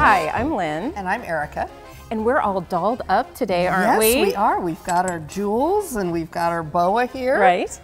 Hi, I'm Lynn. And I'm Erica. And we're all dolled up today, aren't we? Yes, we are. We've got our jewels and we've got our boa here. Right.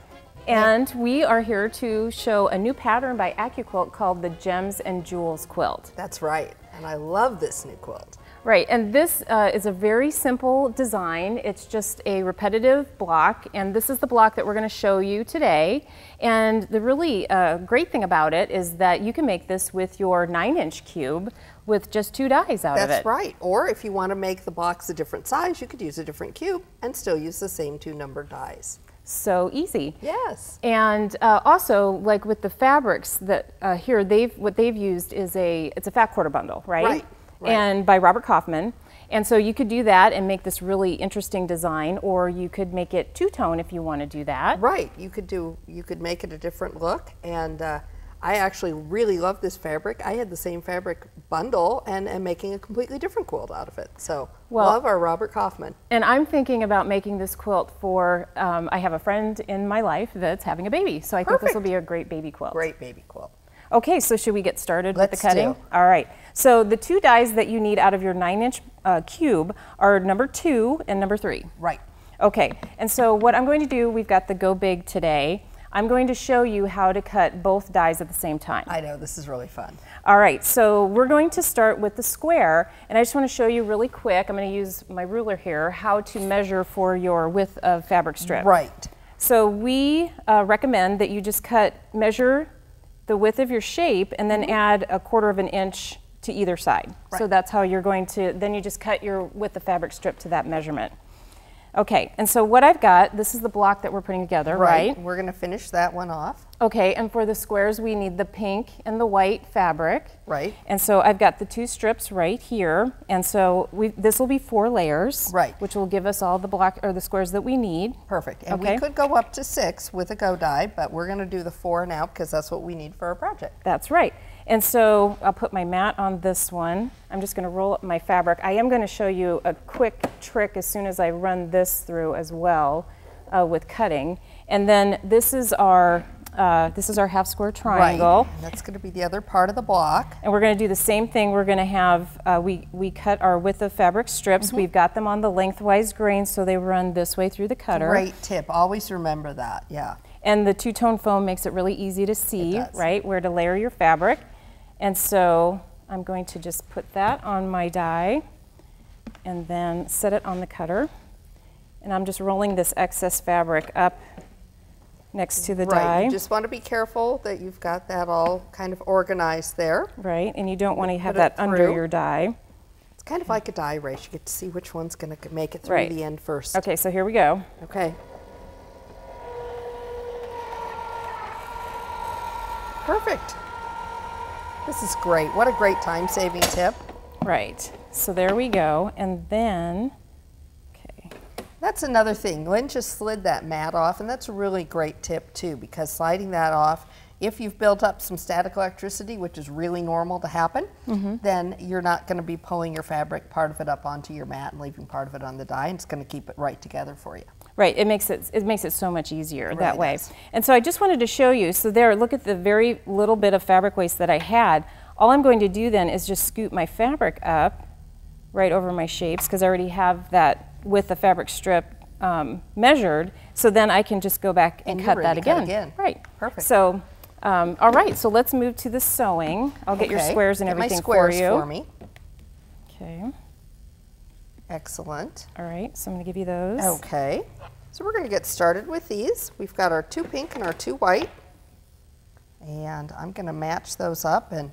And we are here to show a new pattern by AccuQuilt called the Gems and Jewels Quilt. That's right. And I love this new quilt. Right, and this is a very simple design. It's just a repetitive block, and this is the block that we're going to show you today. And the really great thing about it is that you can make this with your 9-inch cube with just 2 dies out of it. That's right. Or if you want to make the blocks a different size, you could use a different cube and still use the same 2 numbered dies. So easy. Yes. And also, like with the fabrics that here, what they've used is it's a fat quarter bundle, right? Right. Right. And by Robert Kaufman. And so you could do that and make this really interesting design, or you could make it two-tone if you want to do that. Right. You could make it a different look. And I actually really love this fabric. I had the same fabric bundle and am making a completely different quilt out of it. So love our Robert Kaufman. And I'm thinking about making this quilt for, I have a friend in my life that's having a baby. So I think this will be a great baby quilt. Great baby quilt. Okay, so should we get started with the cutting? Let's do. All right. So the 2 dies that you need out of your 9-inch cube are number 2 and number 3. Right. Okay, and so what I'm going to do, we've got the Go Big today. I'm going to show you how to cut both dies at the same time. I know, this is really fun. All right, so we're going to start with the square, and I just want to show you really quick, I'm going to use my ruler here, how to measure for your width of fabric strip. Right. So we recommend that you just measure the width of your shape and then add 1/4 of an inch to either side. Right. So that's how you're going to, then you just cut your width of fabric strip to that measurement. Okay, and so what I've got, this is the block that we're putting together, right? We're going to finish that one off. Okay, and for the squares we need the pink and the white fabric. Right. And so I've got the 2 strips right here, and so this will be 4 layers. Right. Which will give us all the squares that we need. Perfect. And okay. we could go up to 6 with a go die, but we're going to do the 4 now because that's what we need for our project. That's right. And so I'll put my mat on this one. I'm just going to roll up my fabric. I am going to show you a quick trick as soon as I run this through as well with cutting. And then this is our half square triangle. Right. And that's going to be the other part of the block. And we're going to do the same thing. We're going to have, we cut our width of fabric strips. We've got them on the lengthwise grain so they run this way through the cutter. Great tip. Always remember that. Yeah. And the 2-tone foam makes it really easy to see, right, where to layer your fabric. And so I'm going to just put that on my die and then set it on the cutter. And I'm just rolling this excess fabric up next to the die. You just want to be careful that you've got that all kind of organized there. Right, and you don't want to have that under your die. It's kind of like a die race. You get to see which one's going to make it through the end first. Okay, so here we go. Okay. Perfect. This is great. What a great time-saving tip. Right. So there we go. And then, okay. That's another thing. Lynn just slid that mat off, and that's a really great tip too, because sliding that off, if you've built up some static electricity, which is really normal to happen, then you're not going to be pulling your fabric, part of it up onto your mat and leaving part of it on the die, and it's going to keep it right together for you. Right, it makes it so much easier that way. And so I just wanted to show you, so there, look at the very little bit of fabric waste that I had. All I'm going to do then is just scoop my fabric up right over my shapes, because I already have that with the fabric strip measured, so then I can just go back and cut that again. Right. Perfect. So, all right, so let's move to the sewing. I'll get your squares and everything for you. My squares for me. Okay. Excellent. All right, so I'm going to give you those. Okay. So we're going to get started with these. We've got our 2 pink and our 2 white. And I'm going to match those up, and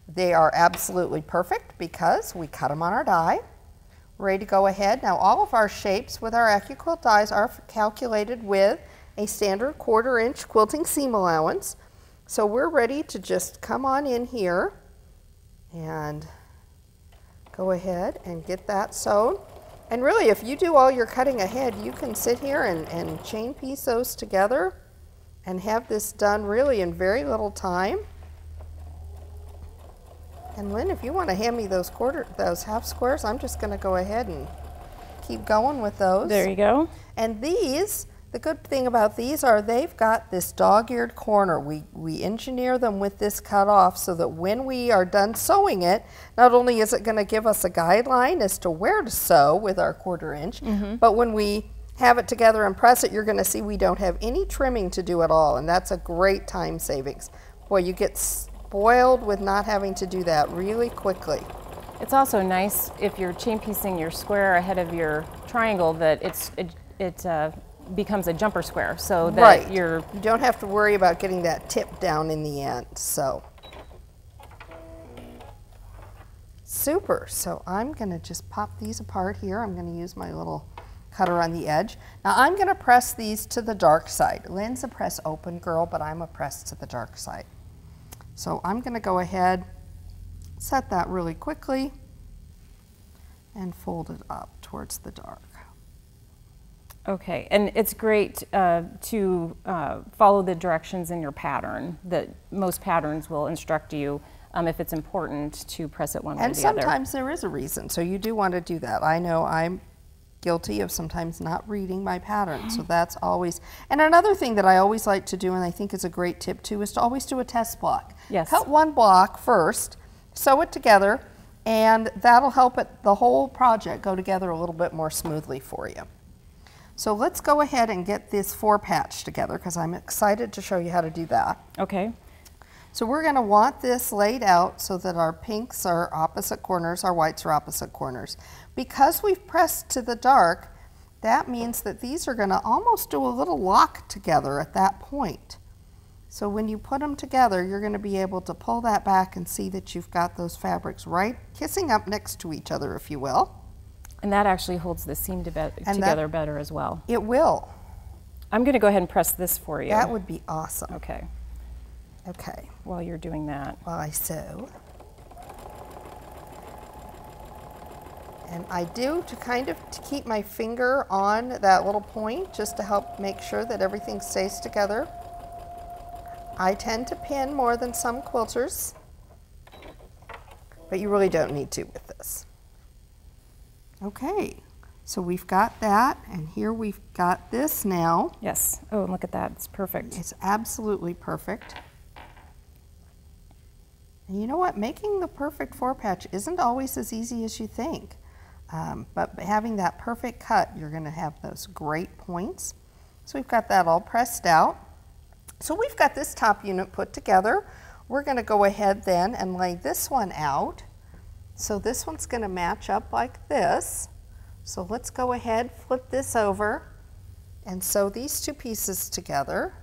they are absolutely perfect because we cut them on our die. We're ready to go ahead. Now all of our shapes with our AccuQuilt dies are calculated with a standard 1/4 inch quilting seam allowance. So we're ready to just come on in here and go ahead and get that sewn. And really, if you do all your cutting ahead, you can sit here and chain piece those together and have this done really in very little time. And Lynn, if you want to hand me those half squares, I'm just going to go ahead and keep going with those. There you go. And these, The good thing about these are they've got this dog-eared corner. We engineer them with this cut off so that when we are done sewing it, not only is it going to give us a guideline as to where to sew with our 1/4 inch, but when we have it together and press it, you're going to see we don't have any trimming to do at all, and that's a great time savings. Boy, you get spoiled with not having to do that really quickly. It's also nice if you're chain piecing your square ahead of your triangle that it becomes a jumper square, so that you don't have to worry about getting that tip down in the end. So super. So I'm going to just pop these apart here. I'm going to use my little cutter on the edge. Now I'm going to press these to the dark side. Lynn's a press open girl, but I'm a press to the dark side. So I'm going to go ahead, set that really quickly, and fold it up towards the dark. Okay, and it's great to follow the directions in your pattern. That most patterns will instruct you if it's important to press it one way or the other. And sometimes there is a reason, so you do want to do that. I know I'm guilty of sometimes not reading my pattern, so that's always. And another thing that I always like to do, and I think is a great tip too, is to always do a test block. Yes. Cut one block first, sew it together, and that'll help the whole project go together a little bit more smoothly for you. So let's go ahead and get this 4-patch together because I'm excited to show you how to do that. Okay. So we're going to want this laid out so that our pinks are opposite corners, our whites are opposite corners. Because we've pressed to the dark, that means that these are going to almost do a little lock together at that point. So when you put them together, you're going to be able to pull that back and see that you've got those fabrics right kissing up next to each other, if you will. And that actually holds the seam together better as well. It will. I'm going to go ahead and press this for you. That would be awesome. Okay. Okay. While you're doing that. While I sew. And I do to kind of keep my finger on that little point just to help make sure that everything stays together. I tend to pin more than some quilters, but you really don't need to with this. Okay, so we've got that, and here we've got this now. Yes. Oh, look at that. It's perfect. It's absolutely perfect. And you know what? Making the perfect 4-patch isn't always as easy as you think. But having that perfect cut, you're going to have those great points. So we've got that all pressed out. So we've got this top unit put together. We're going to go ahead then and lay this one out. So this one's going to match up like this. So let's go ahead, flip this over, and sew these two pieces together.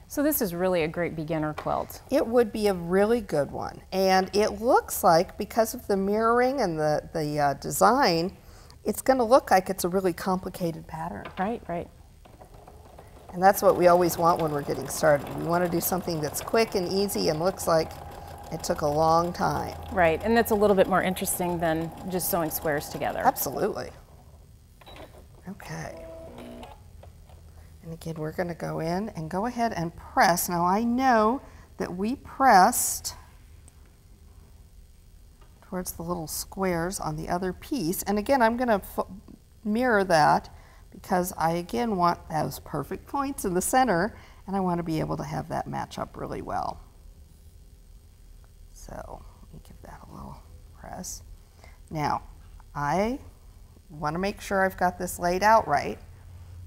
So this is really a great beginner quilt. It would be a really good one. And it looks like, because of the mirroring and the design, it's going to look like it's a really complicated pattern. Right, right. And that's what we always want when we're getting started. We want to do something that's quick and easy and looks like it took a long time. Right, and that's a little bit more interesting than just sewing squares together. Absolutely. Okay. And again, we're going to go in and go ahead and press. Now I know that we pressed towards the little squares on the other piece. And again, I'm going to mirror that because I again want those perfect points in the center, and I want to be able to have that match up really well. So let me give that a little press. Now, I want to make sure I've got this laid out right.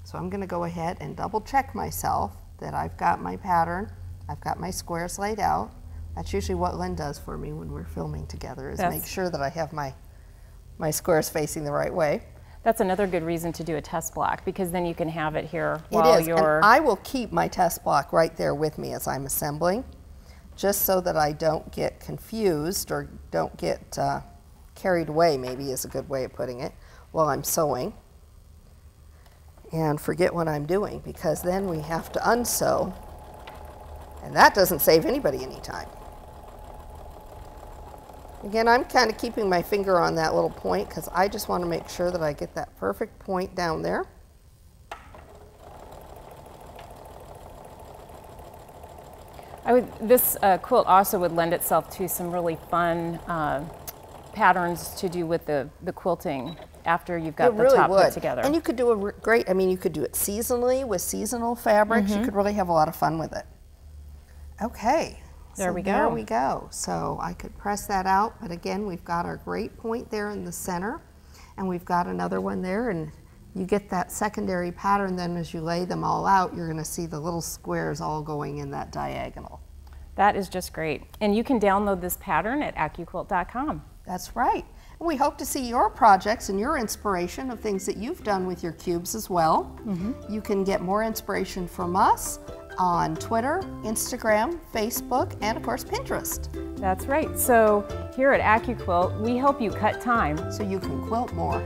So I'm going to go ahead and double check myself that I've got my pattern, I've got my squares laid out. That's usually what Lynn does for me when we're filming together, is make sure that I have my squares facing the right way. That's another good reason to do a test block, because then you can have it here while you're... And I will keep my test block right there with me as I'm assembling, just so that I don't get confused or don't get carried away, maybe is a good way of putting it, while I'm sewing, and forget what I'm doing, because then we have to unsew, and that doesn't save anybody any time. Again, I'm kind of keeping my finger on that little point because I just want to make sure that I get that perfect point down there. This quilt also would lend itself to some really fun patterns to do with the quilting after you've got It the really top would. put together. And you could do a great, I mean, you could do it seasonally with seasonal fabrics. You could really have a lot of fun with it. Okay. There we go. There we go. So I could press that out, but again, we've got our great point there in the center, and we've got another one there, and you get that secondary pattern. Then as you lay them all out, you're going to see the little squares all going in that diagonal. That is just great. And you can download this pattern at AccuQuilt.com. That's right. And we hope to see your projects and your inspiration of things that you've done with your cubes as well. You can get more inspiration from us on Twitter, Instagram, Facebook, and of course Pinterest. That's right. So here at AccuQuilt, we help you cut time So you can quilt more.